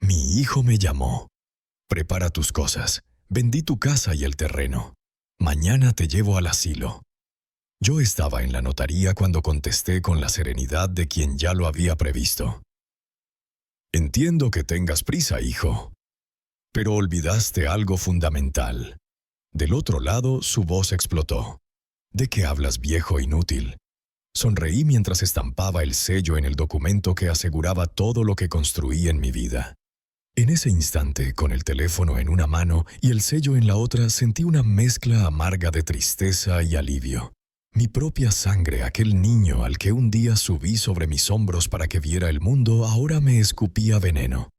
Mi hijo me llamó. Prepara tus cosas. Vendí tu casa y el terreno. Mañana te llevo al asilo. Yo estaba en la notaría cuando contesté con la serenidad de quien ya lo había previsto. Entiendo que tengas prisa, hijo. Pero olvidaste algo fundamental. Del otro lado, su voz explotó. ¿De qué hablas, viejo inútil? Sonreí mientras estampaba el sello en el documento que aseguraba todo lo que construí en mi vida. En ese instante, con el teléfono en una mano y el sello en la otra, sentí una mezcla amarga de tristeza y alivio. Mi propia sangre, aquel niño al que un día subí sobre mis hombros para que viera el mundo, ahora me escupía veneno.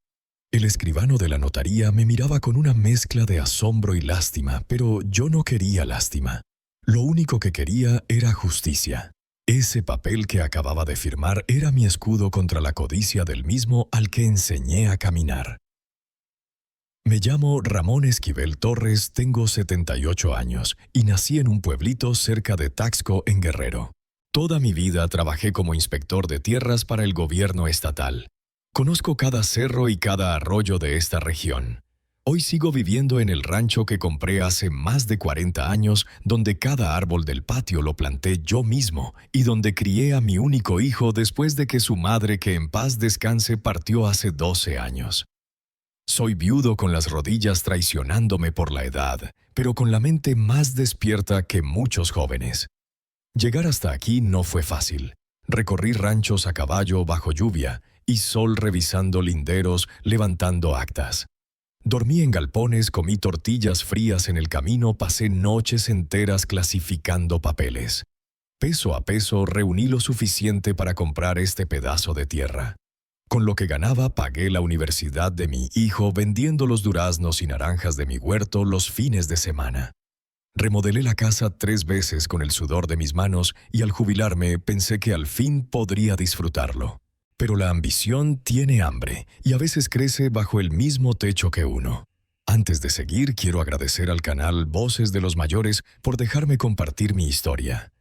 El escribano de la notaría me miraba con una mezcla de asombro y lástima, pero yo no quería lástima. Lo único que quería era justicia. Ese papel que acababa de firmar era mi escudo contra la codicia del mismo al que enseñé a caminar. Me llamo Ramón Esquivel Torres, tengo 78 años y nací en un pueblito cerca de Taxco, en Guerrero. Toda mi vida trabajé como inspector de tierras para el gobierno estatal. Conozco cada cerro y cada arroyo de esta región. Hoy sigo viviendo en el rancho que compré hace más de 40 años, donde cada árbol del patio lo planté yo mismo y donde crié a mi único hijo después de que su madre, que en paz descanse, partió hace 12 años. Soy viudo con las rodillas traicionándome por la edad, pero con la mente más despierta que muchos jóvenes. Llegar hasta aquí no fue fácil. Recorrí ranchos a caballo bajo lluvia y sol revisando linderos, levantando actas. Dormí en galpones, comí tortillas frías en el camino, pasé noches enteras clasificando papeles. Peso a peso reuní lo suficiente para comprar este pedazo de tierra. Con lo que ganaba pagué la universidad de mi hijo vendiendo los duraznos y naranjas de mi huerto los fines de semana. Remodelé la casa 3 veces con el sudor de mis manos y al jubilarme pensé que al fin podría disfrutarlo. Pero la ambición tiene hambre y a veces crece bajo el mismo techo que uno. Antes de seguir, quiero agradecer al canal Voces de los Mayores por dejarme compartir mi historia.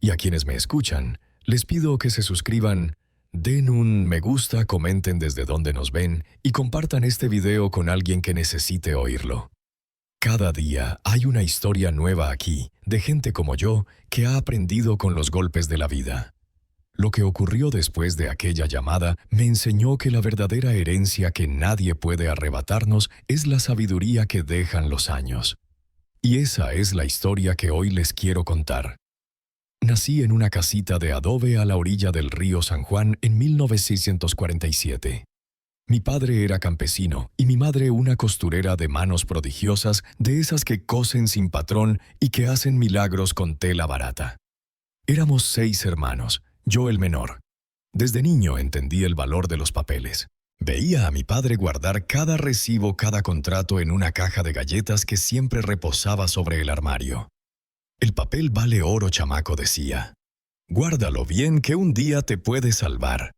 Y a quienes me escuchan, les pido que se suscriban, den un me gusta, comenten desde donde nos ven y compartan este video con alguien que necesite oírlo. Cada día hay una historia nueva aquí, de gente como yo, que ha aprendido con los golpes de la vida. Lo que ocurrió después de aquella llamada me enseñó que la verdadera herencia que nadie puede arrebatarnos es la sabiduría que dejan los años. Y esa es la historia que hoy les quiero contar. Nací en una casita de adobe a la orilla del río San Juan en 1947. Mi padre era campesino y mi madre una costurera de manos prodigiosas, de esas que cosen sin patrón y que hacen milagros con tela barata. Éramos 6 hermanos, yo el menor. Desde niño entendí el valor de los papeles. Veía a mi padre guardar cada recibo, cada contrato en una caja de galletas que siempre reposaba sobre el armario. El papel vale oro, chamaco, decía. Guárdalo bien que un día te puede salvar.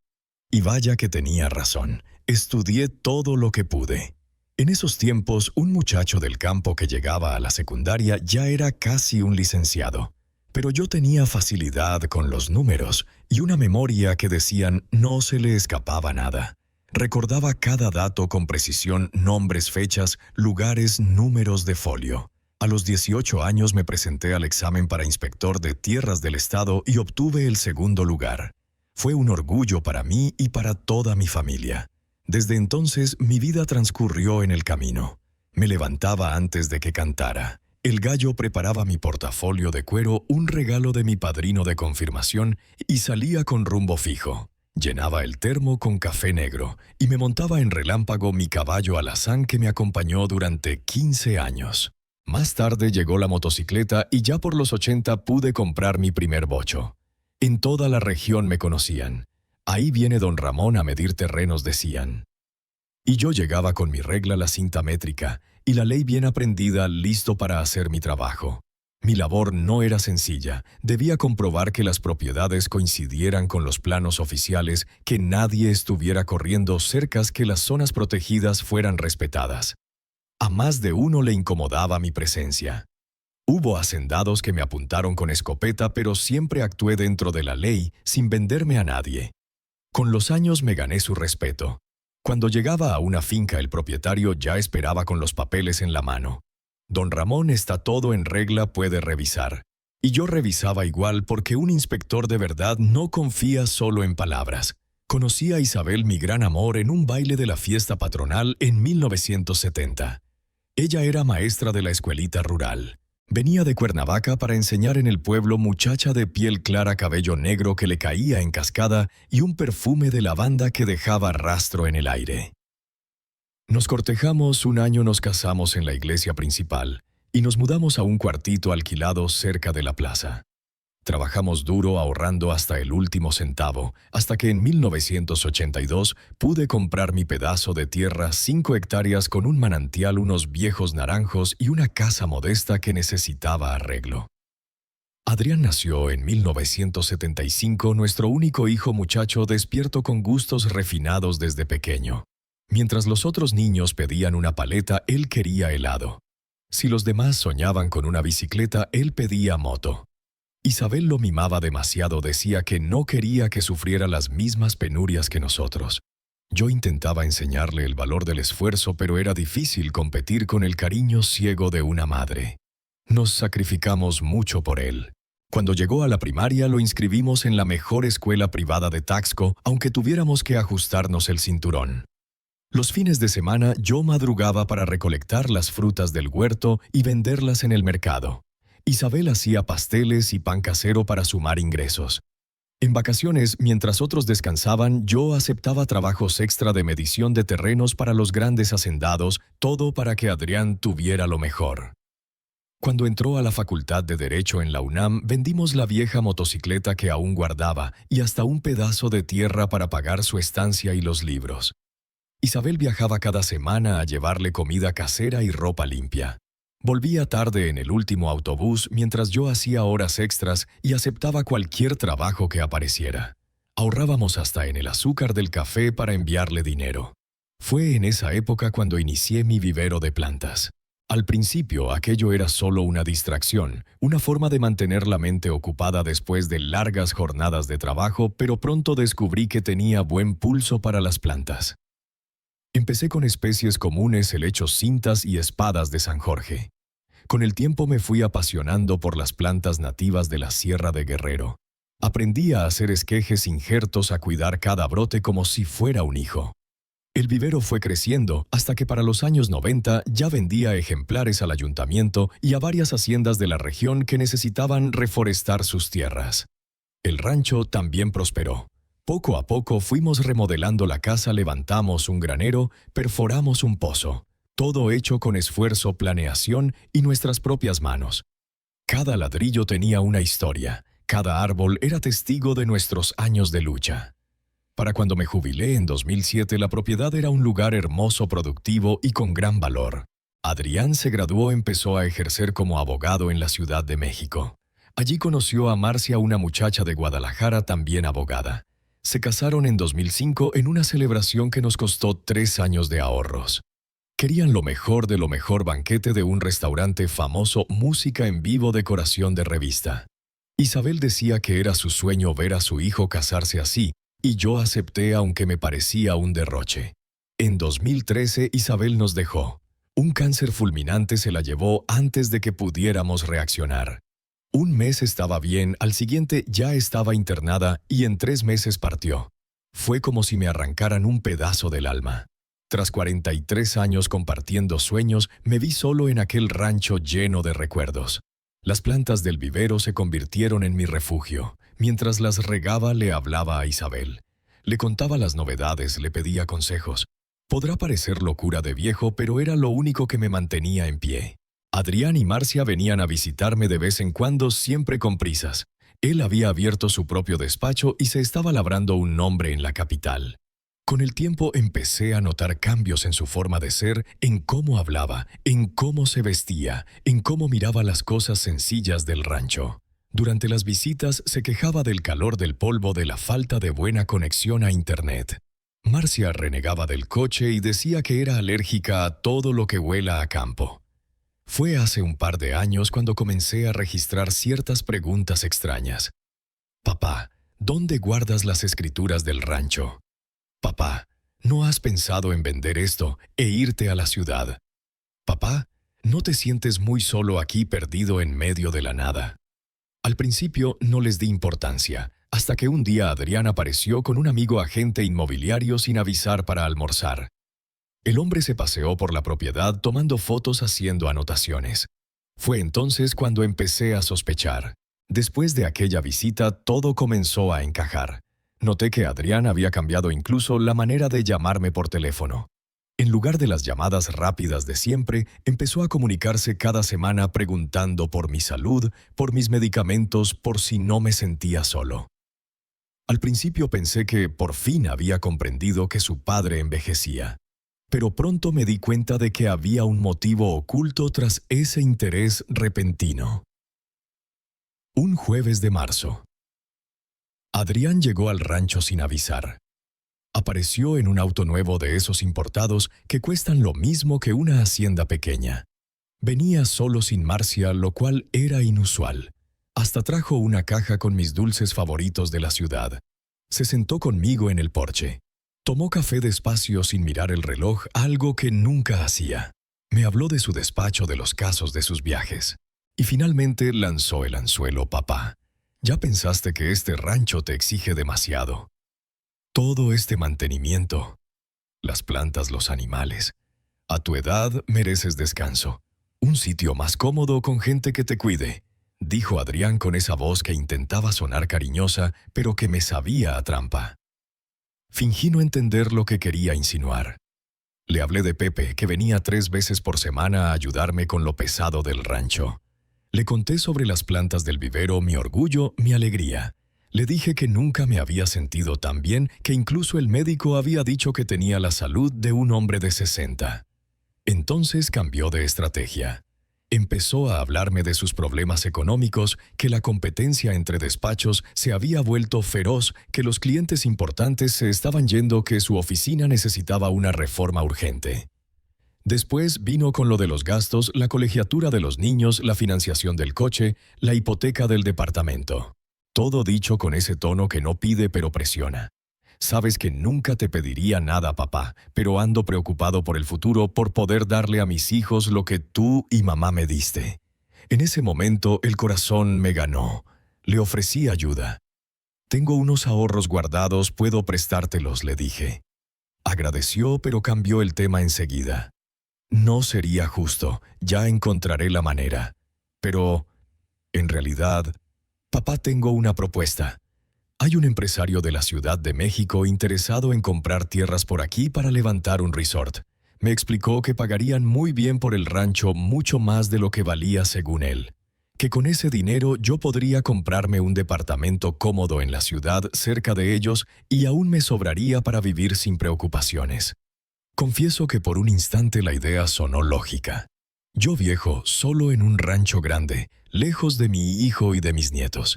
Y vaya que tenía razón. Estudié todo lo que pude. En esos tiempos, un muchacho del campo que llegaba a la secundaria ya era casi un licenciado. Pero yo tenía facilidad con los números y una memoria que decían no se le escapaba nada. Recordaba cada dato con precisión, nombres, fechas, lugares, números de folio. A los 18 años me presenté al examen para inspector de tierras del estado y obtuve el 2º lugar. Fue un orgullo para mí y para toda mi familia. Desde entonces mi vida transcurrió en el camino. Me levantaba antes de que cantara. El gallo preparaba mi portafolio de cuero, un regalo de mi padrino de confirmación, y salía con rumbo fijo. Llenaba el termo con café negro y me montaba en relámpago mi caballo alazán que me acompañó durante 15 años. Más tarde llegó la motocicleta y ya por los 80 pude comprar mi primer bocho. En toda la región me conocían. Ahí viene don Ramón a medir terrenos, decían. Y yo llegaba con mi regla, la cinta métrica, y la ley bien aprendida, listo para hacer mi trabajo. Mi labor no era sencilla. Debía comprobar que las propiedades coincidieran con los planos oficiales, que nadie estuviera corriendo cercas, que las zonas protegidas fueran respetadas. A más de uno le incomodaba mi presencia. Hubo hacendados que me apuntaron con escopeta, pero siempre actué dentro de la ley, sin venderme a nadie. Con los años me gané su respeto. Cuando llegaba a una finca, el propietario ya esperaba con los papeles en la mano. Don Ramón, está todo en regla, puede revisar. Y yo revisaba igual porque un inspector de verdad no confía solo en palabras. Conocí a Isabel, mi gran amor, en un baile de la fiesta patronal en 1970. Ella era maestra de la escuelita rural. Venía de Cuernavaca para enseñar en el pueblo, muchacha de piel clara, cabello negro que le caía en cascada y un perfume de lavanda que dejaba rastro en el aire. Nos cortejamos, un año nos casamos en la iglesia principal y nos mudamos a un cuartito alquilado cerca de la plaza. Trabajamos duro ahorrando hasta el último centavo, hasta que en 1982 pude comprar mi pedazo de tierra, 5 hectáreas con un manantial, unos viejos naranjos y una casa modesta que necesitaba arreglo. Adrián nació en 1975, nuestro único hijo muchacho despierto con gustos refinados desde pequeño. Mientras los otros niños pedían una paleta, él quería helado. Si los demás soñaban con una bicicleta, él pedía moto. Isabel lo mimaba demasiado, decía que no quería que sufriera las mismas penurias que nosotros. Yo intentaba enseñarle el valor del esfuerzo, pero era difícil competir con el cariño ciego de una madre. Nos sacrificamos mucho por él. Cuando llegó a la primaria, lo inscribimos en la mejor escuela privada de Taxco, aunque tuviéramos que ajustarnos el cinturón. Los fines de semana yo madrugaba para recolectar las frutas del huerto y venderlas en el mercado. Isabel hacía pasteles y pan casero para sumar ingresos. En vacaciones, mientras otros descansaban, yo aceptaba trabajos extra de medición de terrenos para los grandes hacendados, todo para que Adrián tuviera lo mejor. Cuando entró a la Facultad de Derecho en la UNAM, vendimos la vieja motocicleta que aún guardaba y hasta un pedazo de tierra para pagar su estancia y los libros. Isabel viajaba cada semana a llevarle comida casera y ropa limpia. Volvía tarde en el último autobús mientras yo hacía horas extras y aceptaba cualquier trabajo que apareciera. Ahorrábamos hasta en el azúcar del café para enviarle dinero. Fue en esa época cuando inicié mi vivero de plantas. Al principio aquello era solo una distracción, una forma de mantener la mente ocupada después de largas jornadas de trabajo, pero pronto descubrí que tenía buen pulso para las plantas. Empecé con especies comunes, helechos, cintas y espadas de San Jorge. Con el tiempo me fui apasionando por las plantas nativas de la Sierra de Guerrero. Aprendí a hacer esquejes injertos, a cuidar cada brote como si fuera un hijo. El vivero fue creciendo hasta que para los años 90 ya vendía ejemplares al ayuntamiento y a varias haciendas de la región que necesitaban reforestar sus tierras. El rancho también prosperó. Poco a poco fuimos remodelando la casa, levantamos un granero, perforamos un pozo. Todo hecho con esfuerzo, planeación y nuestras propias manos. Cada ladrillo tenía una historia, cada árbol era testigo de nuestros años de lucha. Para cuando me jubilé en 2007, la propiedad era un lugar hermoso, productivo y con gran valor. Adrián se graduó, empezó a ejercer como abogado en la Ciudad de México. Allí conoció a Marcia, una muchacha de Guadalajara, también abogada. Se casaron en 2005 en una celebración que nos costó 3 años de ahorros. Querían lo mejor de lo mejor, banquete de un restaurante famoso, música en vivo, decoración de revista. Isabel decía que era su sueño ver a su hijo casarse así, y yo acepté aunque me parecía un derroche. En 2013 Isabel nos dejó. Un cáncer fulminante se la llevó antes de que pudiéramos reaccionar. Un mes estaba bien, al siguiente ya estaba internada y en 3 meses partió. Fue como si me arrancaran un pedazo del alma. Tras 43 años compartiendo sueños, me vi solo en aquel rancho lleno de recuerdos. Las plantas del vivero se convirtieron en mi refugio. Mientras las regaba, le hablaba a Isabel. Le contaba las novedades, le pedía consejos. Podrá parecer locura de viejo, pero era lo único que me mantenía en pie. Adrián y Marcia venían a visitarme de vez en cuando, siempre con prisas. Él había abierto su propio despacho y se estaba labrando un nombre en la capital. Con el tiempo empecé a notar cambios en su forma de ser, en cómo hablaba, en cómo se vestía, en cómo miraba las cosas sencillas del rancho. Durante las visitas se quejaba del calor, del polvo, de la falta de buena conexión a Internet. Marcia renegaba del coche y decía que era alérgica a todo lo que huela a campo. Fue hace un par de años cuando comencé a registrar ciertas preguntas extrañas. Papá, ¿dónde guardas las escrituras del rancho? Papá, ¿No has pensado en vender esto e irte a la ciudad? Papá, ¿no te sientes muy solo aquí perdido en medio de la nada? Al principio no les di importancia, hasta que un día Adrián apareció con un amigo agente inmobiliario sin avisar para almorzar. El hombre se paseó por la propiedad tomando fotos haciendo anotaciones. Fue entonces cuando empecé a sospechar. Después de aquella visita todo comenzó a encajar. Noté que Adrián había cambiado incluso la manera de llamarme por teléfono. En lugar de las llamadas rápidas de siempre, empezó a comunicarse cada semana preguntando por mi salud, por mis medicamentos, por si no me sentía solo. Al principio pensé que por fin había comprendido que su padre envejecía. Pero pronto me di cuenta de que había un motivo oculto tras ese interés repentino. Un jueves de marzo. Adrián llegó al rancho sin avisar. Apareció en un auto nuevo de esos importados que cuestan lo mismo que una hacienda pequeña. Venía solo sin Marcia, lo cual era inusual. Hasta trajo una caja con mis dulces favoritos de la ciudad. Se sentó conmigo en el porche. Tomó café despacio sin mirar el reloj, algo que nunca hacía. Me habló de su despacho, de los casos de sus viajes. Y finalmente lanzó el anzuelo, papá. ¿Ya pensaste que este rancho te exige demasiado? Todo este mantenimiento, las plantas, los animales. A tu edad mereces descanso. Un sitio más cómodo con gente que te cuide, dijo Adrián con esa voz que intentaba sonar cariñosa, pero que me sabía a trampa. Fingí no entender lo que quería insinuar. Le hablé de Pepe, que venía 3 veces por semana a ayudarme con lo pesado del rancho. Le conté sobre las plantas del vivero, mi orgullo, mi alegría. Le dije que nunca me había sentido tan bien, que incluso el médico había dicho que tenía la salud de un hombre de 60. Entonces cambió de estrategia. Empezó a hablarme de sus problemas económicos, que la competencia entre despachos se había vuelto feroz, que los clientes importantes se estaban yendo, que su oficina necesitaba una reforma urgente. Después vino con lo de los gastos, la colegiatura de los niños, la financiación del coche, la hipoteca del departamento. Todo dicho con ese tono que no pide pero presiona. Sabes que nunca te pediría nada, papá, pero ando preocupado por el futuro, por poder darle a mis hijos lo que tú y mamá me diste. En ese momento el corazón me ganó. Le ofrecí ayuda. Tengo unos ahorros guardados, puedo prestártelos, le dije. Agradeció, pero cambió el tema enseguida. No sería justo, ya encontraré la manera. Pero, en realidad, papá, tengo una propuesta. Hay un empresario de la Ciudad de México interesado en comprar tierras por aquí para levantar un resort. Me explicó que pagarían muy bien por el rancho, mucho más de lo que valía según él. Que con ese dinero yo podría comprarme un departamento cómodo en la ciudad, cerca de ellos, y aún me sobraría para vivir sin preocupaciones. Confieso que por un instante la idea sonó lógica. Yo viejo, solo en un rancho grande, lejos de mi hijo y de mis nietos.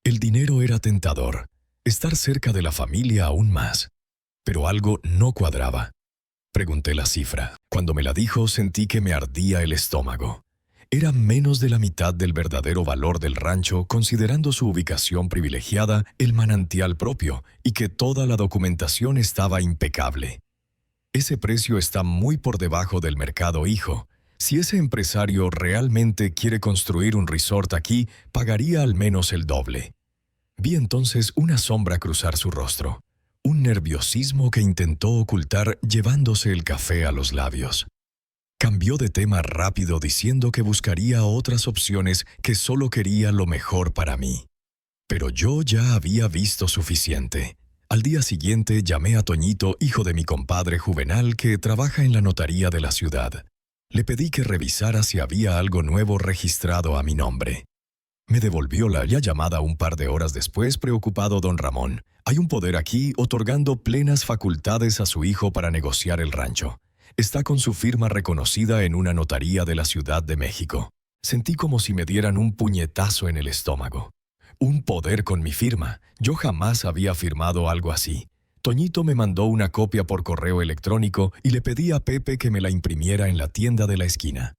El dinero era tentador, estar cerca de la familia aún más. Pero algo no cuadraba. Pregunté la cifra. Cuando me la dijo, sentí que me ardía el estómago. Era menos de la mitad del verdadero valor del rancho, considerando su ubicación privilegiada, el manantial propio, y que toda la documentación estaba impecable. Ese precio está muy por debajo del mercado, hijo. Si ese empresario realmente quiere construir un resort aquí, pagaría al menos el doble. Vi entonces una sombra cruzar su rostro, un nerviosismo que intentó ocultar llevándose el café a los labios. Cambió de tema rápido diciendo que buscaría otras opciones, que solo quería lo mejor para mí. Pero yo ya había visto suficiente. Al día siguiente llamé a Toñito, hijo de mi compadre Juvenal, que trabaja en la notaría de la ciudad. Le pedí que revisara si había algo nuevo registrado a mi nombre. Me devolvió la llamada un par de horas después, preocupado don Ramón. Hay un poder aquí otorgando plenas facultades a su hijo para negociar el rancho. Está con su firma reconocida en una notaría de la Ciudad de México. Sentí como si me dieran un puñetazo en el estómago. Un poder con mi firma. Yo jamás había firmado algo así. Toñito me mandó una copia por correo electrónico y le pedí a Pepe que me la imprimiera en la tienda de la esquina.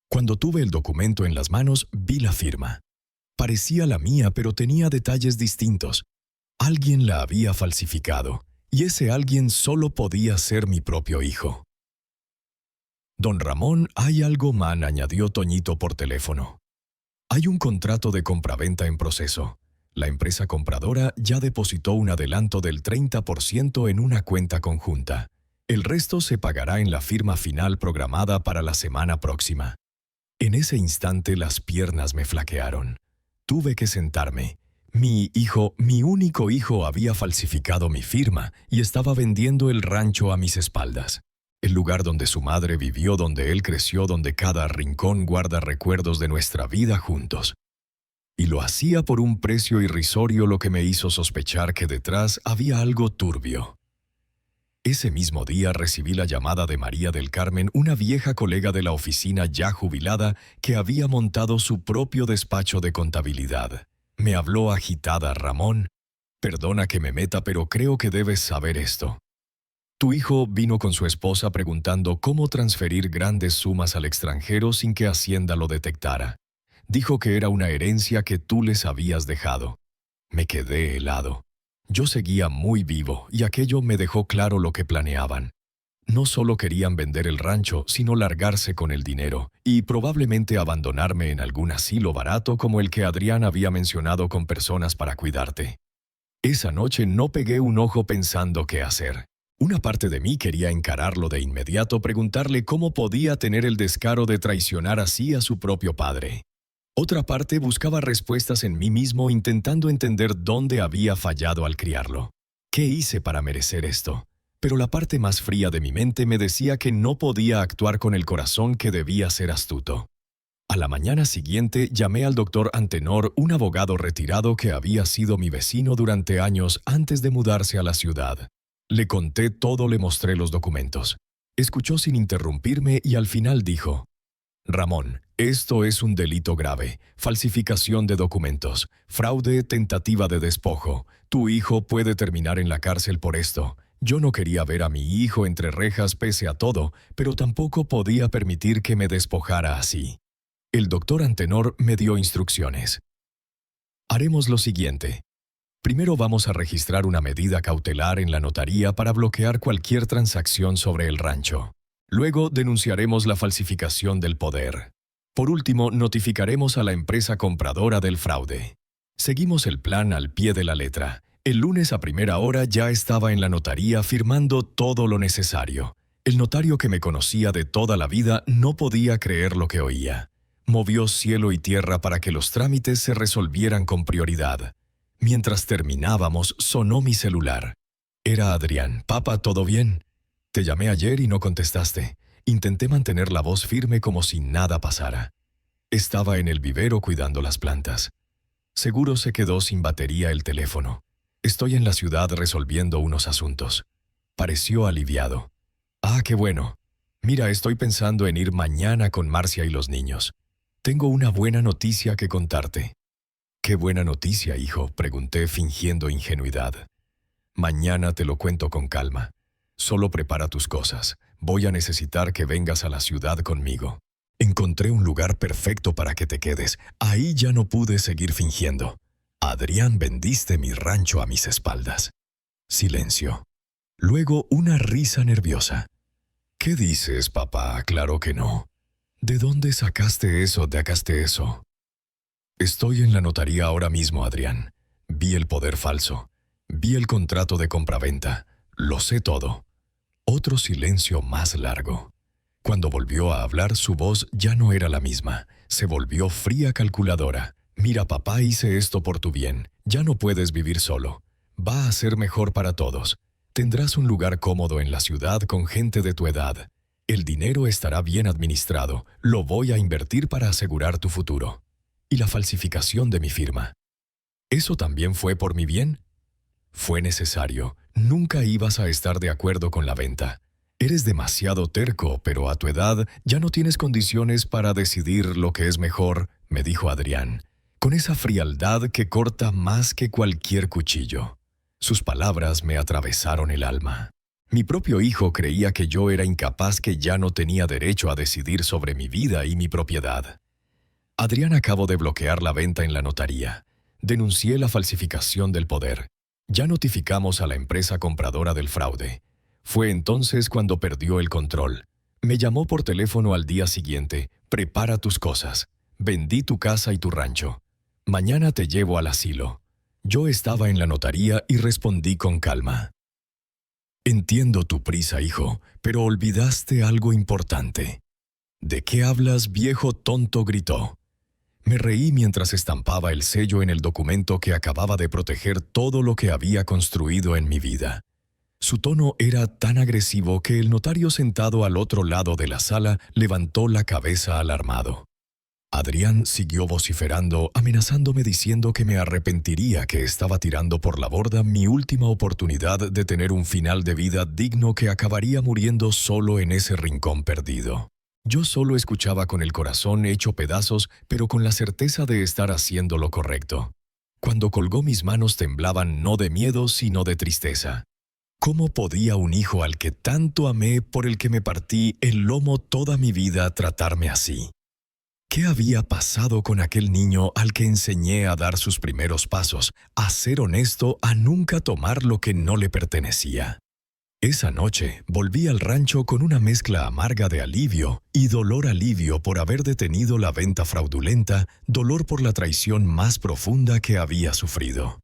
Cuando tuve el documento en las manos, vi la firma. Parecía la mía, pero tenía detalles distintos. Alguien la había falsificado, y ese alguien solo podía ser mi propio hijo. Don Ramón, hay algo, man, añadió Toñito por teléfono. Hay un contrato de compraventa en proceso. La empresa compradora ya depositó un adelanto del 30% en una cuenta conjunta. El resto se pagará en la firma final programada para la semana próxima. En ese instante las piernas me flaquearon. Tuve que sentarme. Mi único hijo, había falsificado mi firma y estaba vendiendo el rancho a mis espaldas. El lugar donde su madre vivió, donde él creció, donde cada rincón guarda recuerdos de nuestra vida juntos. Y lo hacía por un precio irrisorio, lo que me hizo sospechar que detrás había algo turbio. Ese mismo día recibí la llamada de María del Carmen, una vieja colega de la oficina ya jubilada que había montado su propio despacho de contabilidad. Me habló agitada: Ramón, perdona que me meta, pero creo que debes saber esto. Tu hijo vino con su esposa preguntando cómo transferir grandes sumas al extranjero sin que Hacienda lo detectara. Dijo que era una herencia que tú les habías dejado. Me quedé helado. Yo seguía muy vivo y aquello me dejó claro lo que planeaban. No solo querían vender el rancho, sino largarse con el dinero y probablemente abandonarme en algún asilo barato como el que Adrián había mencionado, con personas para cuidarte. Esa noche no pegué un ojo pensando qué hacer. Una parte de mí quería encararlo de inmediato, preguntarle cómo podía tener el descaro de traicionar así a su propio padre. Otra parte buscaba respuestas en mí mismo, intentando entender dónde había fallado al criarlo. ¿Qué hice para merecer esto? Pero la parte más fría de mi mente me decía que no podía actuar con el corazón, que debía ser astuto. A la mañana siguiente llamé al doctor Antenor, un abogado retirado que había sido mi vecino durante años antes de mudarse a la ciudad. Le conté todo, le mostré los documentos. Escuchó sin interrumpirme y al final dijo: Ramón, esto es un delito grave, falsificación de documentos, fraude, tentativa de despojo. Tu hijo puede terminar en la cárcel por esto. Yo no quería ver a mi hijo entre rejas pese a todo, pero tampoco podía permitir que me despojara así. El doctor Antenor me dio instrucciones. Haremos lo siguiente. Primero vamos a registrar una medida cautelar en la notaría para bloquear cualquier transacción sobre el rancho. Luego denunciaremos la falsificación del poder. Por último, notificaremos a la empresa compradora del fraude. Seguimos el plan al pie de la letra. El lunes a primera hora ya estaba en la notaría firmando todo lo necesario. El notario, que me conocía de toda la vida, no podía creer lo que oía. Movió cielo y tierra para que los trámites se resolvieran con prioridad. Mientras terminábamos, sonó mi celular. Era Adrián. Papá, ¿todo bien? Te llamé ayer y no contestaste. Intenté mantener la voz firme como si nada pasara. Estaba en el vivero cuidando las plantas. Seguro se quedó sin batería el teléfono. Estoy en la ciudad resolviendo unos asuntos. Pareció aliviado. Ah, qué bueno. Mira, estoy pensando en ir mañana con Marcia y los niños. Tengo una buena noticia que contarte. ¿Qué buena noticia, hijo?, pregunté fingiendo ingenuidad. Mañana te lo cuento con calma. Solo prepara tus cosas. Voy a necesitar que vengas a la ciudad conmigo. Encontré un lugar perfecto para que te quedes. Ahí ya no pude seguir fingiendo. Adrián, vendiste mi rancho a mis espaldas. Silencio. Luego una risa nerviosa. ¿Qué dices, papá? Claro que no. ¿De dónde sacaste eso? Estoy en la notaría ahora mismo, Adrián. Vi el poder falso. Vi el contrato de compraventa. Lo sé todo. Otro silencio más largo. Cuando volvió a hablar, su voz ya no era la misma. Se volvió fría, calculadora. Mira, papá, hice esto por tu bien. Ya no puedes vivir solo. Va a ser mejor para todos. Tendrás un lugar cómodo en la ciudad con gente de tu edad. El dinero estará bien administrado. Lo voy a invertir para asegurar tu futuro. Y la falsificación de mi firma. ¿Eso también fue por mi bien? Fue necesario. Nunca ibas a estar de acuerdo con la venta. Eres demasiado terco, pero a tu edad ya no tienes condiciones para decidir lo que es mejor, me dijo Adrián, con esa frialdad que corta más que cualquier cuchillo. Sus palabras me atravesaron el alma. Mi propio hijo creía que yo era incapaz, que ya no tenía derecho a decidir sobre mi vida y mi propiedad. Adrián, acabo de bloquear la venta en la notaría. Denuncié la falsificación del poder. Ya notificamos a la empresa compradora del fraude. Fue entonces cuando perdió el control. Me llamó por teléfono al día siguiente. Prepara tus cosas. Vendí tu casa y tu rancho. Mañana te llevo al asilo. Yo estaba en la notaría y respondí con calma. Entiendo tu prisa, hijo, pero olvidaste algo importante. ¿De qué hablas, viejo tonto?, gritó. Me reí mientras estampaba el sello en el documento que acababa de proteger todo lo que había construido en mi vida. Su tono era tan agresivo que el notario sentado al otro lado de la sala levantó la cabeza alarmado. Adrián siguió vociferando, amenazándome diciendo que me arrepentiría, que estaba tirando por la borda mi última oportunidad de tener un final de vida digno, que acabaría muriendo solo en ese rincón perdido. Yo solo escuchaba con el corazón hecho pedazos, pero con la certeza de estar haciendo lo correcto. Cuando colgó, mis manos temblaban no de miedo, sino de tristeza. ¿Cómo podía un hijo al que tanto amé, por el que me partí el lomo toda mi vida, tratarme así? ¿Qué había pasado con aquel niño al que enseñé a dar sus primeros pasos, a ser honesto, a nunca tomar lo que no le pertenecía? Esa noche volví al rancho con una mezcla amarga de alivio y dolor. Alivio por haber detenido la venta fraudulenta, dolor por la traición más profunda que había sufrido.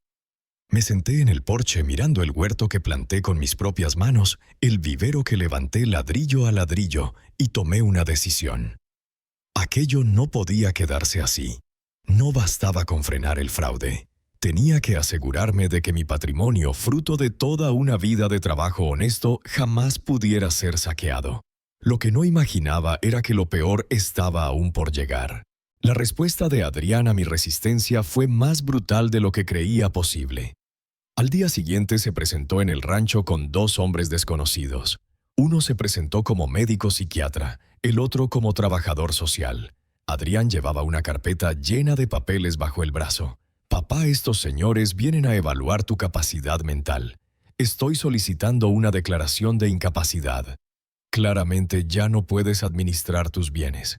Me senté en el porche mirando el huerto que planté con mis propias manos, el vivero que levanté ladrillo a ladrillo, y tomé una decisión. Aquello no podía quedarse así. No bastaba con frenar el fraude. Tenía que asegurarme de que mi patrimonio, fruto de toda una vida de trabajo honesto, jamás pudiera ser saqueado. Lo que no imaginaba era que lo peor estaba aún por llegar. La respuesta de Adrián a mi resistencia fue más brutal de lo que creía posible. Al día siguiente se presentó en el rancho con 2 hombres desconocidos. Uno se presentó como médico psiquiatra, el otro como trabajador social. Adrián llevaba una carpeta llena de papeles bajo el brazo. «Papá, estos señores vienen a evaluar tu capacidad mental. Estoy solicitando una declaración de incapacidad. Claramente ya no puedes administrar tus bienes».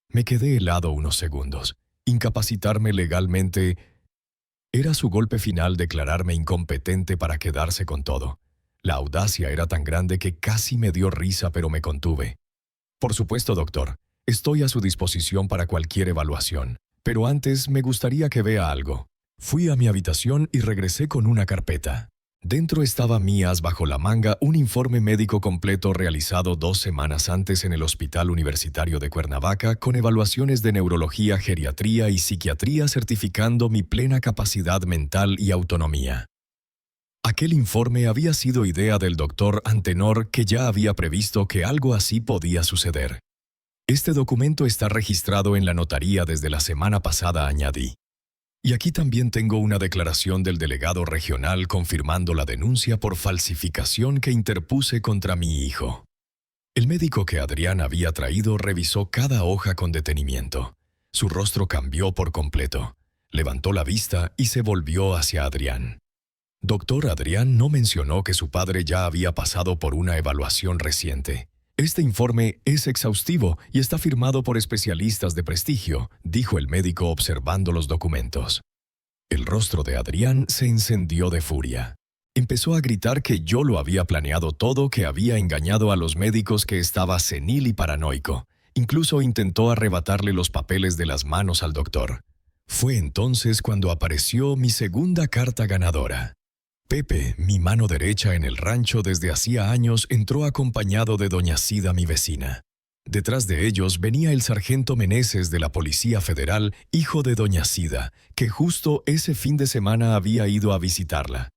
Me quedé helado unos segundos. Incapacitarme legalmente era su golpe final, declararme incompetente para quedarse con todo. La audacia era tan grande que casi me dio risa, pero me contuve. «Por supuesto, doctor. Estoy a su disposición para cualquier evaluación. Pero antes me gustaría que vea algo». Fui a mi habitación y regresé con una carpeta. Dentro estaba mías bajo la manga un informe médico completo realizado 2 semanas antes en el Hospital Universitario de Cuernavaca, con evaluaciones de neurología, geriatría y psiquiatría certificando mi plena capacidad mental y autonomía. Aquel informe había sido idea del doctor Antenor, que ya había previsto que algo así podía suceder. «Este documento está registrado en la notaría desde la semana pasada», añadí. «Y aquí también tengo una declaración del delegado regional confirmando la denuncia por falsificación que interpuse contra mi hijo». El médico que Adrián había traído revisó cada hoja con detenimiento. Su rostro cambió por completo. Levantó la vista y se volvió hacia Adrián. «Doctor, Adrián no mencionó que su padre ya había pasado por una evaluación reciente. Este informe es exhaustivo y está firmado por especialistas de prestigio», dijo el médico observando los documentos. El rostro de Adrián se encendió de furia. Empezó a gritar que yo lo había planeado todo, que había engañado a los médicos, que estaba senil y paranoico. Incluso intentó arrebatarle los papeles de las manos al doctor. Fue entonces cuando apareció mi segunda carta ganadora. Pepe, mi mano derecha en el rancho desde hacía años, entró acompañado de doña Cida, mi vecina. Detrás de ellos venía el sargento Meneses de la Policía Federal, hijo de doña Cida, que justo ese fin de semana había ido a visitarla.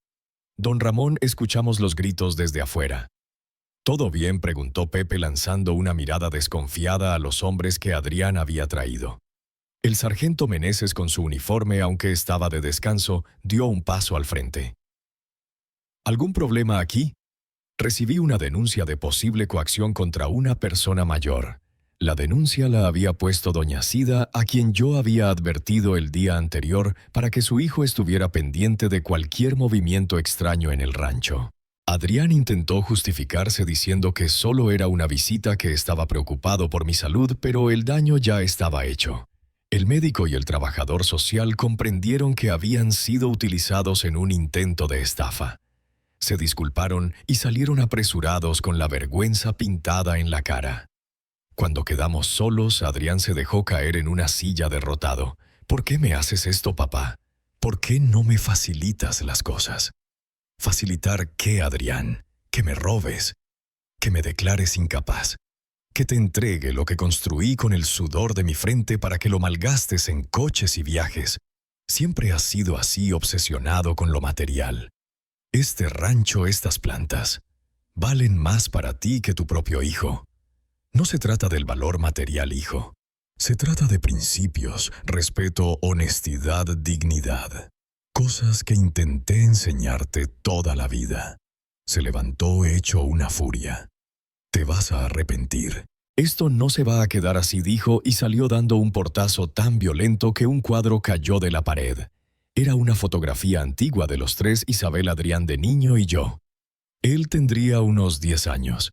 Don Ramón, escuchamos los gritos desde afuera. «¿Todo bien?», preguntó Pepe, lanzando una mirada desconfiada a los hombres que Adrián había traído. El sargento Meneses, con su uniforme, aunque estaba de descanso, dio un paso al frente. «¿Algún problema aquí?» Recibí una denuncia de posible coacción contra una persona mayor. La denuncia la había puesto doña Cida, a quien yo había advertido el día anterior para que su hijo estuviera pendiente de cualquier movimiento extraño en el rancho. Adrián intentó justificarse diciendo que solo era una visita, que estaba preocupado por mi salud, pero el daño ya estaba hecho. El médico y el trabajador social comprendieron que habían sido utilizados en un intento de estafa. Se disculparon y salieron apresurados con la vergüenza pintada en la cara. Cuando quedamos solos, Adrián se dejó caer en una silla derrotado. ¿Por qué me haces esto, papá? ¿Por qué no me facilitas las cosas? ¿Facilitar qué, Adrián? ¿Que me robes? ¿Que me declares incapaz? ¿Que te entregue lo que construí con el sudor de mi frente para que lo malgastes en coches y viajes? Siempre has sido así, obsesionado con lo material. Este rancho, estas plantas, valen más para ti que tu propio hijo. No se trata del valor material, hijo. Se trata de principios, respeto, honestidad, dignidad. Cosas que intenté enseñarte toda la vida. Se levantó hecho una furia. Te vas a arrepentir. Esto no se va a quedar así, dijo, y salió dando un portazo tan violento que un cuadro cayó de la pared. Era una fotografía antigua de los tres, Isabel, Adrián de niño y yo. Él tendría unos 10 años.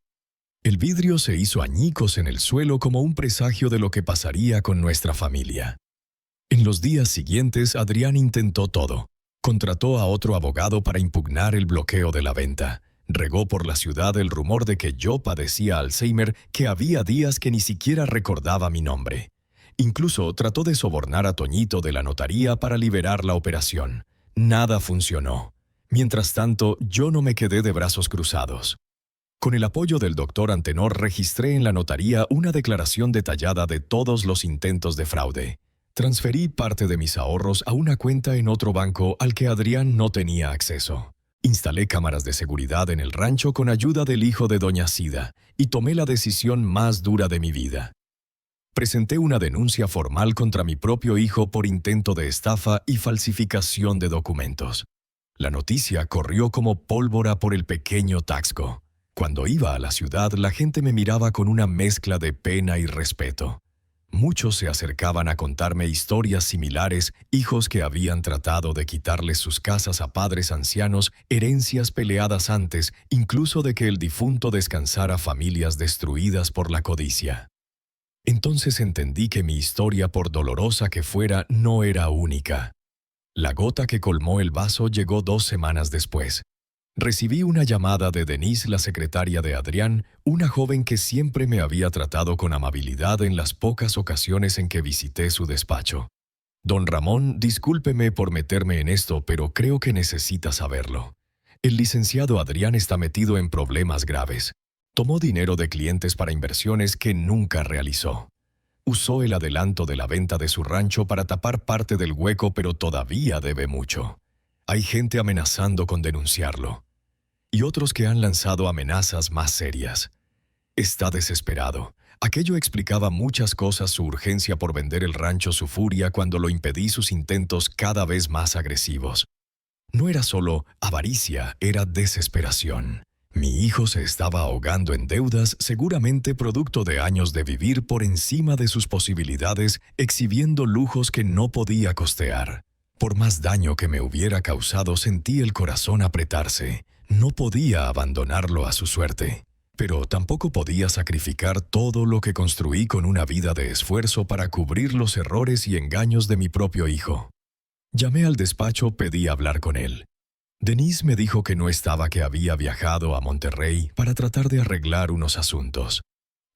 El vidrio se hizo añicos en el suelo como un presagio de lo que pasaría con nuestra familia. En los días siguientes, Adrián intentó todo. Contrató a otro abogado para impugnar el bloqueo de la venta. Regó por la ciudad el rumor de que yo padecía Alzheimer, que había días que ni siquiera recordaba mi nombre. Incluso trató de sobornar a Toñito de la notaría para liberar la operación. Nada funcionó. Mientras tanto, yo no me quedé de brazos cruzados. Con el apoyo del doctor Antenor registré en la notaría una declaración detallada de todos los intentos de fraude. Transferí parte de mis ahorros a una cuenta en otro banco al que Adrián no tenía acceso. Instalé cámaras de seguridad en el rancho con ayuda del hijo de doña Sida y tomé la decisión más dura de mi vida. Presenté una denuncia formal contra mi propio hijo por intento de estafa y falsificación de documentos. La noticia corrió como pólvora por el pequeño Taxco. Cuando iba a la ciudad, la gente me miraba con una mezcla de pena y respeto. Muchos se acercaban a contarme historias similares, hijos que habían tratado de quitarles sus casas a padres ancianos, herencias peleadas antes, incluso de que el difunto descansara familias destruidas por la codicia. Entonces entendí que mi historia, por dolorosa que fuera, no era única. La gota que colmó el vaso llegó 2 semanas después. Recibí una llamada de Denise, la secretaria de Adrián, una joven que siempre me había tratado con amabilidad en las pocas ocasiones en que visité su despacho. Don Ramón, discúlpeme por meterme en esto, pero creo que necesita saberlo. El licenciado Adrián está metido en problemas graves. Tomó dinero de clientes para inversiones que nunca realizó. Usó el adelanto de la venta de su rancho para tapar parte del hueco, pero todavía debe mucho. Hay gente amenazando con denunciarlo. Y otros que han lanzado amenazas más serias. Está desesperado. Aquello explicaba muchas cosas: su urgencia por vender el rancho, su furia cuando lo impedí, sus intentos cada vez más agresivos. No era solo avaricia, era desesperación. Mi hijo se estaba ahogando en deudas, seguramente producto de años de vivir por encima de sus posibilidades, exhibiendo lujos que no podía costear. Por más daño que me hubiera causado, sentí el corazón apretarse. No podía abandonarlo a su suerte. Pero tampoco podía sacrificar todo lo que construí con una vida de esfuerzo para cubrir los errores y engaños de mi propio hijo. Llamé al despacho, pedí hablar con él. Denise me dijo que no estaba, que había viajado a Monterrey para tratar de arreglar unos asuntos.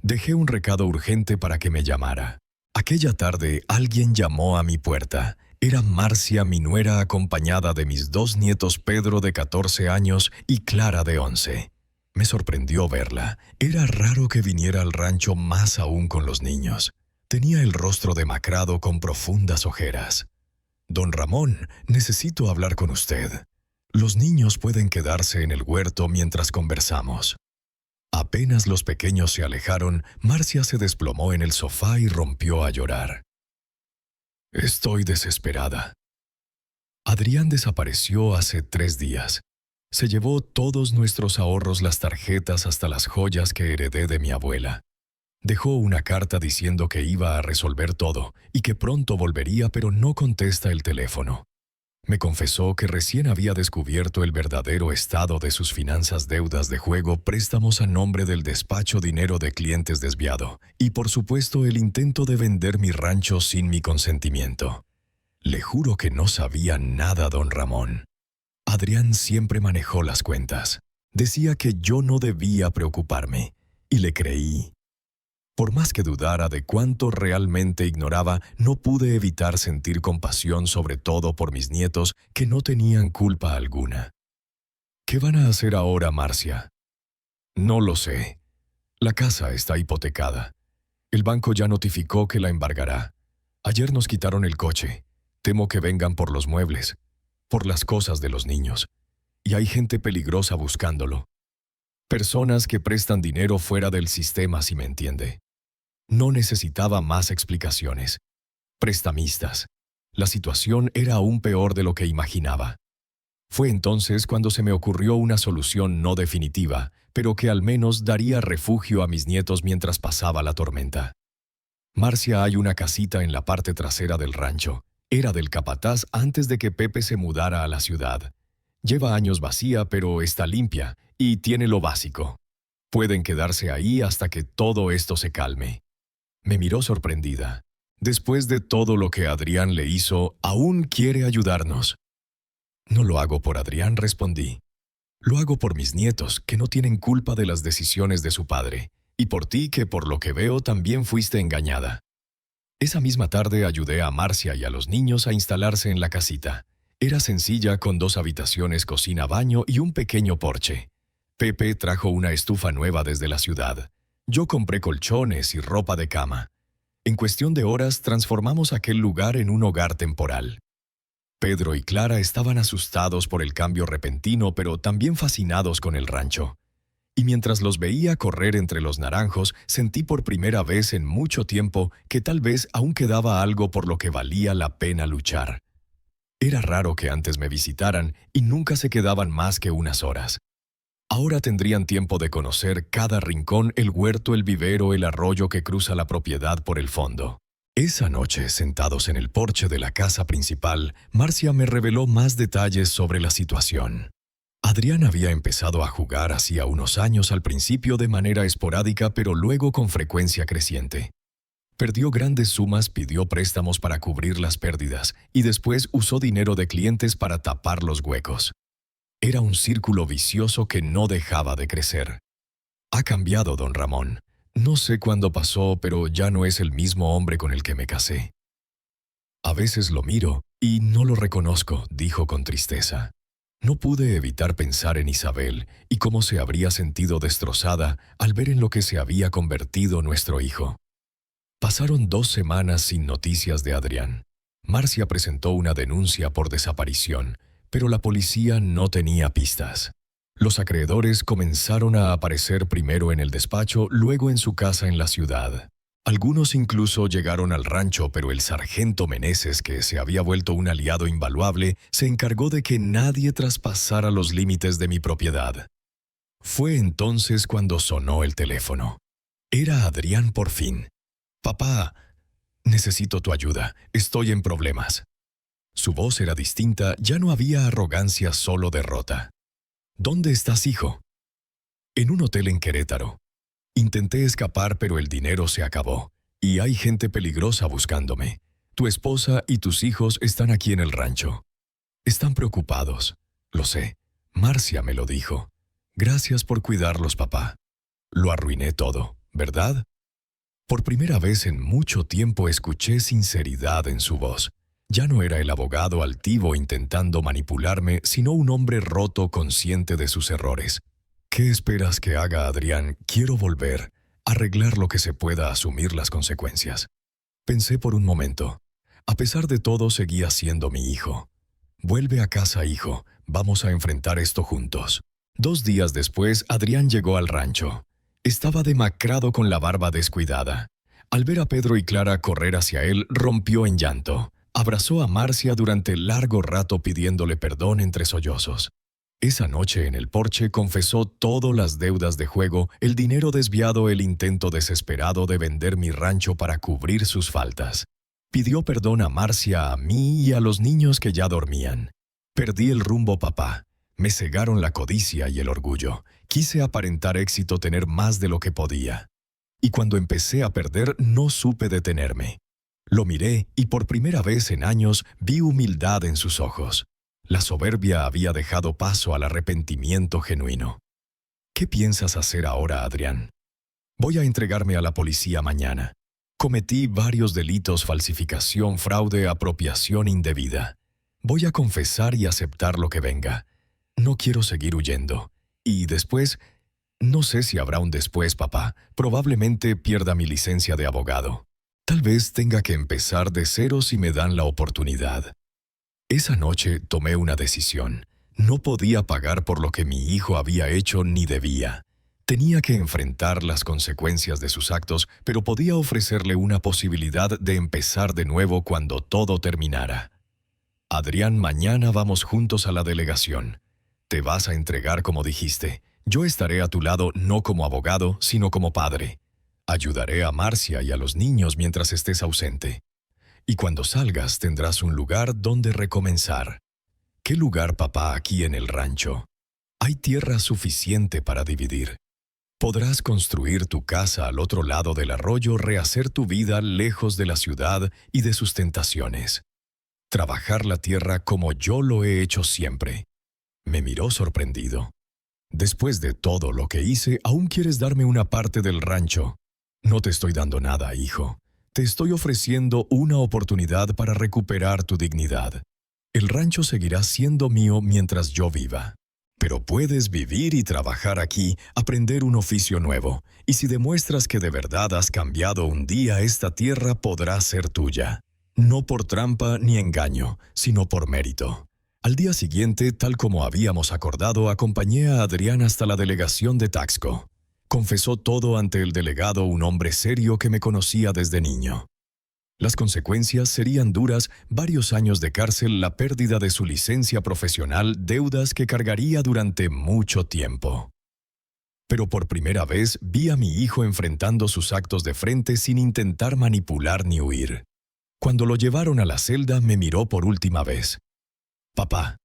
Dejé un recado urgente para que me llamara. Aquella tarde alguien llamó a mi puerta. Era Marcia, mi nuera, acompañada de mis 2 nietos, Pedro de 14 años y Clara de 11. Me sorprendió verla. Era raro que viniera al rancho, más aún con los niños. Tenía el rostro demacrado con profundas ojeras. «Don Ramón, necesito hablar con usted. Los niños pueden quedarse en el huerto mientras conversamos». Apenas los pequeños se alejaron, Marcia se desplomó en el sofá y rompió a llorar. «Estoy desesperada. Adrián desapareció hace 3 días. Se llevó todos nuestros ahorros, las tarjetas, hasta las joyas que heredé de mi abuela. Dejó una carta diciendo que iba a resolver todo y que pronto volvería, pero no contesta el teléfono. Me confesó que recién había descubierto el verdadero estado de sus finanzas, deudas de juego, préstamos a nombre del despacho, dinero de clientes desviado y, por supuesto, el intento de vender mi rancho sin mi consentimiento. Le juro que no sabía nada, don Ramón. Adrián siempre manejó las cuentas. Decía que yo no debía preocuparme, y le creí. Por más que dudara de cuánto realmente ignoraba, no pude evitar sentir compasión, sobre todo por mis nietos, que no tenían culpa alguna. ¿Qué van a hacer ahora, Marcia? No lo sé. La casa está hipotecada. El banco ya notificó que la embargará. Ayer nos quitaron el coche. Temo que vengan por los muebles, por las cosas de los niños. Y hay gente peligrosa buscándolo. Personas que prestan dinero fuera del sistema, si me entiende. No necesitaba más explicaciones. Prestamistas. La situación era aún peor de lo que imaginaba. Fue entonces cuando se me ocurrió una solución no definitiva, pero que al menos daría refugio a mis nietos mientras pasaba la tormenta. Marcia, hay una casita en la parte trasera del rancho. Era del capataz antes de que Pepe se mudara a la ciudad. Lleva años vacía, pero está limpia y tiene lo básico. Pueden quedarse ahí hasta que todo esto se calme. Me miró sorprendida. Después de todo lo que Adrián le hizo, ¿aún quiere ayudarnos? No lo hago por Adrián, respondí. Lo hago por mis nietos, que no tienen culpa de las decisiones de su padre, y por ti, que por lo que veo también fuiste engañada. Esa misma tarde ayudé a Marcia y a los niños a instalarse en la casita. Era sencilla, con 2 habitaciones, cocina, baño y un pequeño porche. Pepe trajo una estufa nueva desde la ciudad. Yo compré colchones y ropa de cama. En cuestión de horas transformamos aquel lugar en un hogar temporal. Pedro y Clara estaban asustados por el cambio repentino, pero también fascinados con el rancho. Y mientras los veía correr entre los naranjos, sentí por primera vez en mucho tiempo que tal vez aún quedaba algo por lo que valía la pena luchar. Era raro que antes me visitaran y nunca se quedaban más que unas horas. Ahora tendrían tiempo de conocer cada rincón, el huerto, el vivero, el arroyo que cruza la propiedad por el fondo. Esa noche, sentados en el porche de la casa principal, Marcia me reveló más detalles sobre la situación. Adrián había empezado a jugar hacía unos años, al principio de manera esporádica, pero luego con frecuencia creciente. Perdió grandes sumas, pidió préstamos para cubrir las pérdidas y después usó dinero de clientes para tapar los huecos. Era un círculo vicioso que no dejaba de crecer. Ha cambiado, don Ramón. No sé cuándo pasó, pero ya no es el mismo hombre con el que me casé. A veces lo miro y no lo reconozco, dijo con tristeza. No pude evitar pensar en Isabel y cómo se habría sentido destrozada al ver en lo que se había convertido nuestro hijo. Pasaron 2 semanas sin noticias de Adrián. Marcia presentó una denuncia por desaparición, pero la policía no tenía pistas. Los acreedores comenzaron a aparecer primero en el despacho, luego en su casa en la ciudad. Algunos incluso llegaron al rancho, pero el sargento Meneses, que se había vuelto un aliado invaluable, se encargó de que nadie traspasara los límites de mi propiedad. Fue entonces cuando sonó el teléfono. Era Adrián por fin. «Papá, necesito tu ayuda. Estoy en problemas». Su voz era distinta, ya no había arrogancia, solo derrota. «¿Dónde estás, hijo?» «En un hotel en Querétaro. Intenté escapar, pero el dinero se acabó. Y hay gente peligrosa buscándome. Tu esposa y tus hijos están aquí en el rancho. Están preocupados. Lo sé. Marcia me lo dijo. Gracias por cuidarlos, papá. Lo arruiné todo, ¿verdad?» Por primera vez en mucho tiempo escuché sinceridad en su voz. Ya no era el abogado altivo intentando manipularme, sino un hombre roto, consciente de sus errores. «¿Qué esperas que haga, Adrián? Quiero volver, arreglar lo que se pueda, asumir las consecuencias». Pensé por un momento. A pesar de todo, seguía siendo mi hijo. «Vuelve a casa, hijo. Vamos a enfrentar esto juntos». 2 días después, Adrián llegó al rancho. Estaba demacrado, con la barba descuidada. Al ver a Pedro y Clara correr hacia él, rompió en llanto. Abrazó a Marcia durante largo rato pidiéndole perdón entre sollozos. Esa noche en el porche confesó todo: las deudas de juego, el dinero desviado, el intento desesperado de vender mi rancho para cubrir sus faltas. Pidió perdón a Marcia, a mí y a los niños que ya dormían. Perdí el rumbo, papá. Me cegaron la codicia y el orgullo. Quise aparentar éxito, tener más de lo que podía. Y cuando empecé a perder, no supe detenerme. Lo miré y por primera vez en años vi humildad en sus ojos. La soberbia había dejado paso al arrepentimiento genuino. ¿Qué piensas hacer ahora, Adrián? Voy a entregarme a la policía mañana. Cometí varios delitos: falsificación, fraude, apropiación indebida. Voy a confesar y aceptar lo que venga. No quiero seguir huyendo. Y después, no sé si habrá un después, papá. Probablemente pierda mi licencia de abogado. Tal vez tenga que empezar de cero si me dan la oportunidad. Esa noche tomé una decisión. No podía pagar por lo que mi hijo había hecho ni debía. Tenía que enfrentar las consecuencias de sus actos, pero podía ofrecerle una posibilidad de empezar de nuevo cuando todo terminara. Adrián, mañana vamos juntos a la delegación. Te vas a entregar como dijiste. Yo estaré a tu lado no como abogado, sino como padre. Ayudaré a Marcia y a los niños mientras estés ausente. Y cuando salgas tendrás un lugar donde recomenzar. ¿Qué lugar, papá, aquí en el rancho? Hay tierra suficiente para dividir. Podrás construir tu casa al otro lado del arroyo, rehacer tu vida lejos de la ciudad y de sus tentaciones. Trabajar la tierra como yo lo he hecho siempre. Me miró sorprendido. Después de todo lo que hice, ¿aún quieres darme una parte del rancho? No te estoy dando nada, hijo. Te estoy ofreciendo una oportunidad para recuperar tu dignidad. El rancho seguirá siendo mío mientras yo viva. Pero puedes vivir y trabajar aquí, aprender un oficio nuevo. Y si demuestras que de verdad has cambiado un día, esta tierra podrá ser tuya. No por trampa ni engaño, sino por mérito. Al día siguiente, tal como habíamos acordado, acompañé a Adrián hasta la delegación de Taxco. Confesó todo ante el delegado, un hombre serio que me conocía desde niño. Las consecuencias serían duras: varios años de cárcel, la pérdida de su licencia profesional, deudas que cargaría durante mucho tiempo. Pero por primera vez vi a mi hijo enfrentando sus actos de frente sin intentar manipular ni huir. Cuando lo llevaron a la celda, me miró por última vez. Papá,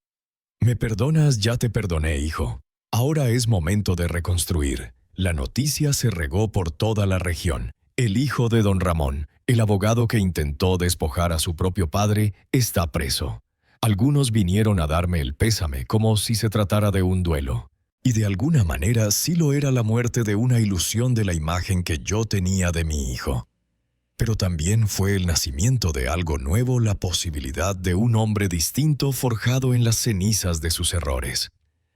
¿me perdonas? Ya te perdoné, hijo. Ahora es momento de reconstruir. La noticia se regó por toda la región. El hijo de don Ramón, el abogado que intentó despojar a su propio padre, está preso. Algunos vinieron a darme el pésame como si se tratara de un duelo. Y de alguna manera sí lo era la muerte de una ilusión de la imagen que yo tenía de mi hijo. Pero también fue el nacimiento de algo nuevo, la posibilidad de un hombre distinto forjado en las cenizas de sus errores.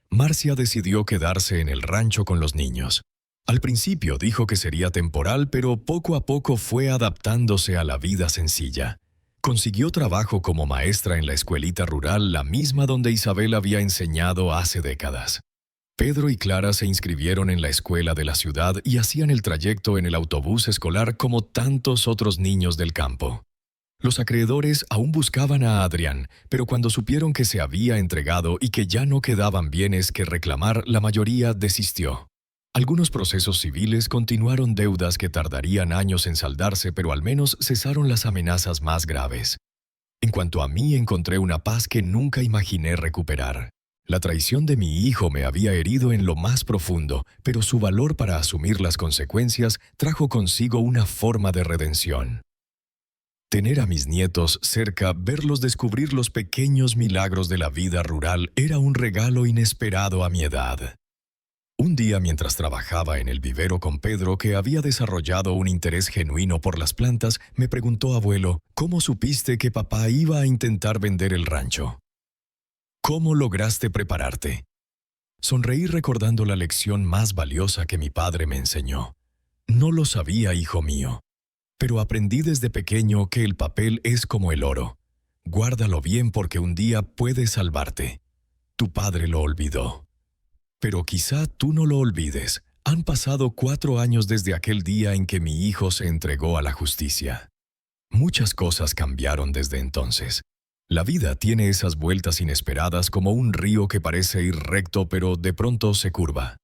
Marcia decidió quedarse en el rancho con los niños. Al principio dijo que sería temporal, pero poco a poco fue adaptándose a la vida sencilla. Consiguió trabajo como maestra en la escuelita rural, la misma donde Isabel había enseñado hace décadas. Pedro y Clara se inscribieron en la escuela de la ciudad y hacían el trayecto en el autobús escolar como tantos otros niños del campo. Los acreedores aún buscaban a Adrián, pero cuando supieron que se había entregado y que ya no quedaban bienes que reclamar, la mayoría desistió. Algunos procesos civiles continuaron, deudas que tardarían años en saldarse, pero al menos cesaron las amenazas más graves. En cuanto a mí, encontré una paz que nunca imaginé recuperar. La traición de mi hijo me había herido en lo más profundo, pero su valor para asumir las consecuencias trajo consigo una forma de redención. Tener a mis nietos cerca, verlos descubrir los pequeños milagros de la vida rural, era un regalo inesperado a mi edad. Un día, mientras trabajaba en el vivero con Pedro, que había desarrollado un interés genuino por las plantas, me preguntó: abuelo, ¿cómo supiste que papá iba a intentar vender el rancho? ¿Cómo lograste prepararte? Sonreí recordando la lección más valiosa que mi padre me enseñó. No lo sabía, hijo mío, pero aprendí desde pequeño que el papel es como el oro. Guárdalo bien porque un día puede salvarte. Tu padre lo olvidó. Pero quizá tú no lo olvides. Han pasado 4 años desde aquel día en que mi hijo se entregó a la justicia. Muchas cosas cambiaron desde entonces. La vida tiene esas vueltas inesperadas, como un río que parece ir recto pero de pronto se curva.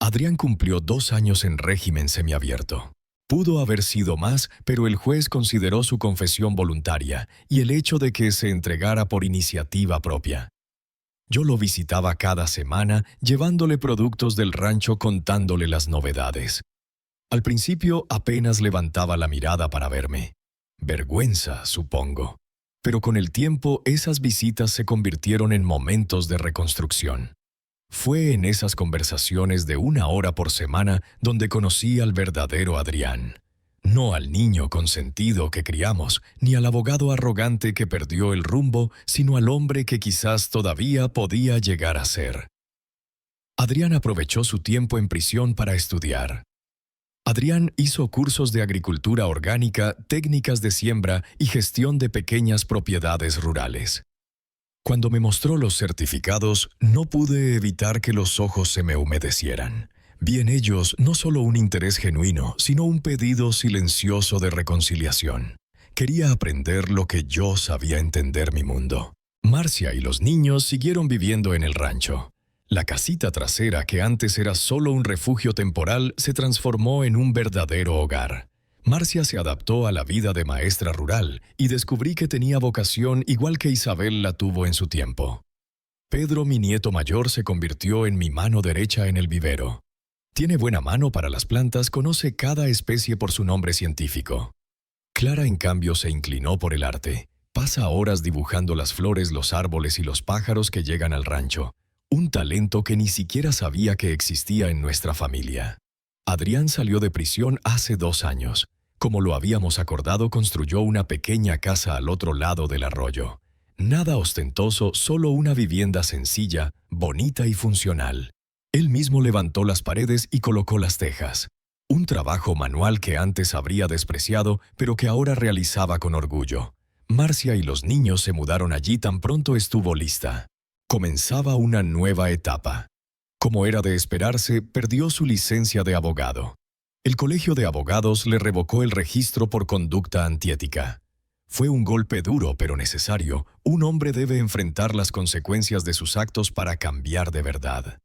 Adrián cumplió 2 años en régimen semiabierto. Pudo haber sido más, pero el juez consideró su confesión voluntaria y el hecho de que se entregara por iniciativa propia. Yo lo visitaba cada semana, llevándole productos del rancho contándole las novedades. Al principio apenas levantaba la mirada para verme. Vergüenza, supongo. Pero con el tiempo esas visitas se convirtieron en momentos de reconstrucción. Fue en esas conversaciones de 1 hora por semana donde conocí al verdadero Adrián. No al niño consentido que criamos, ni al abogado arrogante que perdió el rumbo, sino al hombre que quizás todavía podía llegar a ser. Adrián aprovechó su tiempo en prisión para estudiar. Adrián hizo cursos de agricultura orgánica, técnicas de siembra y gestión de pequeñas propiedades rurales. Cuando me mostró los certificados, no pude evitar que los ojos se me humedecieran. Vi en ellos no solo un interés genuino, sino un pedido silencioso de reconciliación. Quería aprender lo que yo sabía entender mi mundo. Marcia y los niños siguieron viviendo en el rancho. La casita trasera, que antes era solo un refugio temporal, se transformó en un verdadero hogar. Marcia se adaptó a la vida de maestra rural y descubrí que tenía vocación igual que Isabel la tuvo en su tiempo. Pedro, mi nieto mayor, se convirtió en mi mano derecha en el vivero. Tiene buena mano para las plantas, conoce cada especie por su nombre científico. Clara, en cambio, se inclinó por el arte. Pasa horas dibujando las flores, los árboles y los pájaros que llegan al rancho. Un talento que ni siquiera sabía que existía en nuestra familia. Adrián salió de prisión hace 2 años. Como lo habíamos acordado, construyó una pequeña casa al otro lado del arroyo. Nada ostentoso, solo una vivienda sencilla, bonita y funcional. Él mismo levantó las paredes y colocó las tejas. Un trabajo manual que antes habría despreciado, pero que ahora realizaba con orgullo. Marcia y los niños se mudaron allí tan pronto estuvo lista. Comenzaba una nueva etapa. Como era de esperarse, perdió su licencia de abogado. El colegio de abogados le revocó el registro por conducta antiética. Fue un golpe duro pero necesario. Un hombre debe enfrentar las consecuencias de sus actos para cambiar de verdad.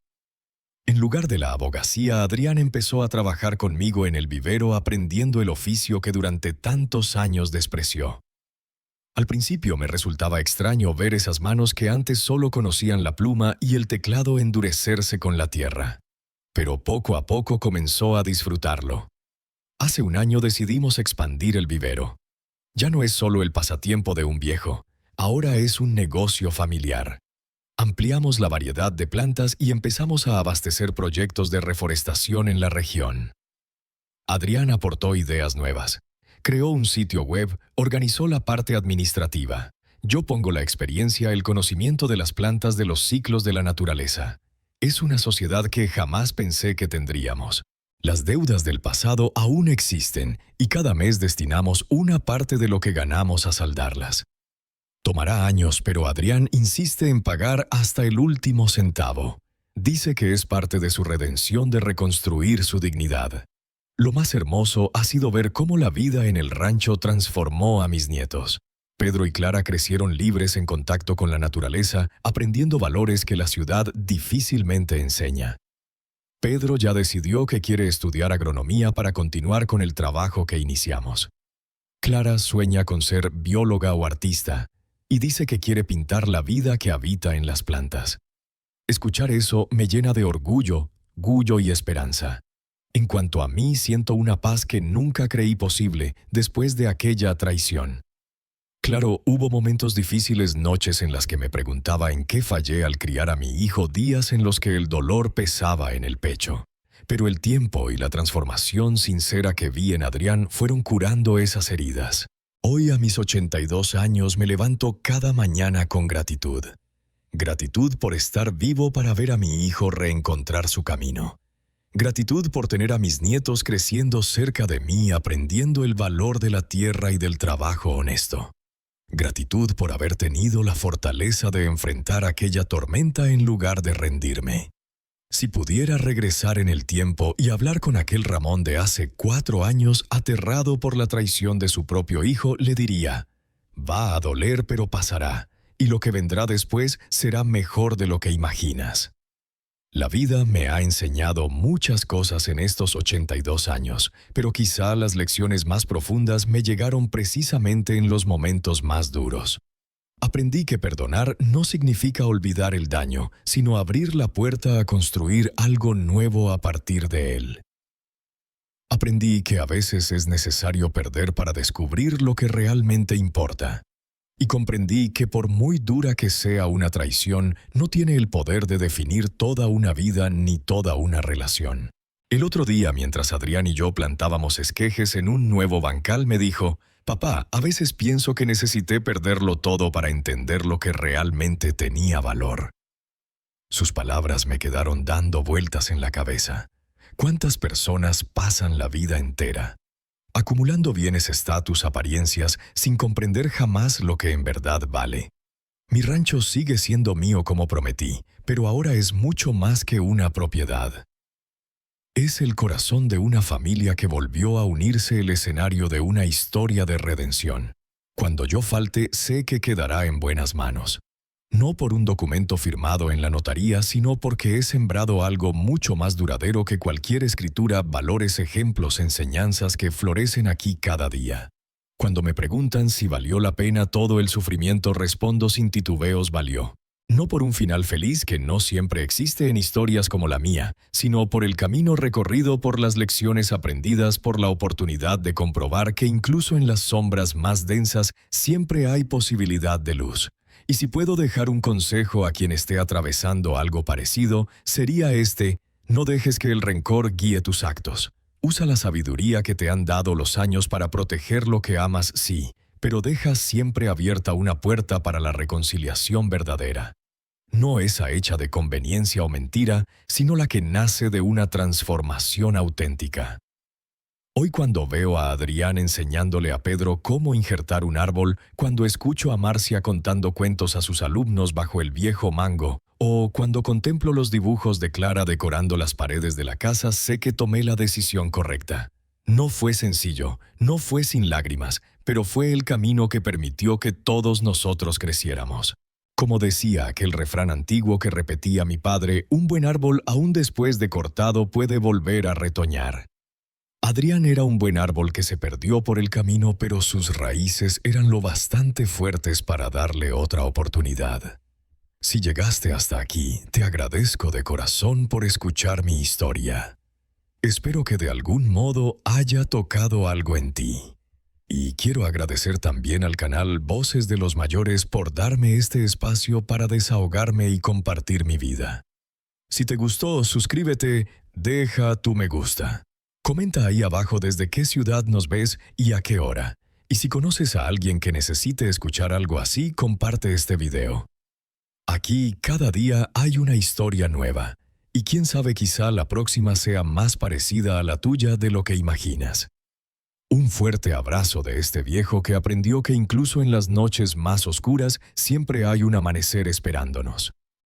En lugar de la abogacía, Adrián empezó a trabajar conmigo en el vivero aprendiendo el oficio que durante tantos años despreció. Al principio me resultaba extraño ver esas manos que antes solo conocían la pluma y el teclado endurecerse con la tierra. Pero poco a poco comenzó a disfrutarlo. Hace 1 año decidimos expandir el vivero. Ya no es solo el pasatiempo de un viejo, ahora es un negocio familiar. Ampliamos la variedad de plantas y empezamos a abastecer proyectos de reforestación en la región. Adrián aportó ideas nuevas. Creó un sitio web, organizó la parte administrativa. Yo pongo la experiencia, el conocimiento de las plantas, de los ciclos de la naturaleza. Es una sociedad que jamás pensé que tendríamos. Las deudas del pasado aún existen y cada mes destinamos una parte de lo que ganamos a saldarlas. Tomará años, pero Adrián insiste en pagar hasta el último centavo. Dice que es parte de su redención de reconstruir su dignidad. Lo más hermoso ha sido ver cómo la vida en el rancho transformó a mis nietos. Pedro y Clara crecieron libres en contacto con la naturaleza, aprendiendo valores que la ciudad difícilmente enseña. Pedro ya decidió que quiere estudiar agronomía para continuar con el trabajo que iniciamos. Clara sueña con ser bióloga o artista, y dice que quiere pintar la vida que habita en las plantas. Escuchar eso me llena de orgullo y esperanza. En cuanto a mí, siento una paz que nunca creí posible después de aquella traición. Claro, hubo momentos difíciles, noches en las que me preguntaba en qué fallé al criar a mi hijo, días en los que el dolor pesaba en el pecho. Pero el tiempo y la transformación sincera que vi en Adrián fueron curando esas heridas. Hoy, a mis 82 años, me levanto cada mañana con gratitud. Gratitud por estar vivo para ver a mi hijo reencontrar su camino. Gratitud por tener a mis nietos creciendo cerca de mí, aprendiendo el valor de la tierra y del trabajo honesto. Gratitud por haber tenido la fortaleza de enfrentar aquella tormenta en lugar de rendirme. Si pudiera regresar en el tiempo y hablar con aquel Ramón de hace 4 años, aterrado por la traición de su propio hijo, le diría: va a doler, pero pasará, y lo que vendrá después será mejor de lo que imaginas. La vida me ha enseñado muchas cosas en estos 82 años, pero quizá las lecciones más profundas me llegaron precisamente en los momentos más duros. Aprendí que perdonar no significa olvidar el daño, sino abrir la puerta a construir algo nuevo a partir de él. Aprendí que a veces es necesario perder para descubrir lo que realmente importa. Y comprendí que por muy dura que sea una traición, no tiene el poder de definir toda una vida ni toda una relación. El otro día, mientras Adrián y yo plantábamos esquejes en un nuevo bancal, me dijo: «Papá, a veces pienso que necesité perderlo todo para entender lo que realmente tenía valor». Sus palabras me quedaron dando vueltas en la cabeza. ¿Cuántas personas pasan la vida entera acumulando bienes, estatus, apariencias, sin comprender jamás lo que en verdad vale? Mi rancho sigue siendo mío como prometí, pero ahora es mucho más que una propiedad. Es el corazón de una familia que volvió a unirse, el escenario de una historia de redención. Cuando yo falte, sé que quedará en buenas manos. No por un documento firmado en la notaría, sino porque he sembrado algo mucho más duradero que cualquier escritura, valores, ejemplos, enseñanzas que florecen aquí cada día. Cuando me preguntan si valió la pena todo el sufrimiento, respondo sin titubeos: valió. No por un final feliz que no siempre existe en historias como la mía, sino por el camino recorrido, por las lecciones aprendidas, por la oportunidad de comprobar que incluso en las sombras más densas siempre hay posibilidad de luz. Y si puedo dejar un consejo a quien esté atravesando algo parecido, sería este: no dejes que el rencor guíe tus actos. Usa la sabiduría que te han dado los años para proteger lo que amas, sí, pero deja siempre abierta una puerta para la reconciliación verdadera. No esa hecha de conveniencia o mentira, sino la que nace de una transformación auténtica. Hoy, cuando veo a Adrián enseñándole a Pedro cómo injertar un árbol, cuando escucho a Marcia contando cuentos a sus alumnos bajo el viejo mango, o cuando contemplo los dibujos de Clara decorando las paredes de la casa, sé que tomé la decisión correcta. No fue sencillo, no fue sin lágrimas, pero fue el camino que permitió que todos nosotros creciéramos. Como decía aquel refrán antiguo que repetía mi padre, un buen árbol, aún después de cortado, puede volver a retoñar. Adrián era un buen árbol que se perdió por el camino, pero sus raíces eran lo bastante fuertes para darle otra oportunidad. Si llegaste hasta aquí, te agradezco de corazón por escuchar mi historia. Espero que de algún modo haya tocado algo en ti. Y quiero agradecer también al canal Voces de los Mayores por darme este espacio para desahogarme y compartir mi vida. Si te gustó, suscríbete, deja tu me gusta. Comenta ahí abajo desde qué ciudad nos ves y a qué hora. Y si conoces a alguien que necesite escuchar algo así, comparte este video. Aquí, cada día hay una historia nueva. Y quién sabe, quizá la próxima sea más parecida a la tuya de lo que imaginas. Un fuerte abrazo de este viejo que aprendió que incluso en las noches más oscuras siempre hay un amanecer esperándonos.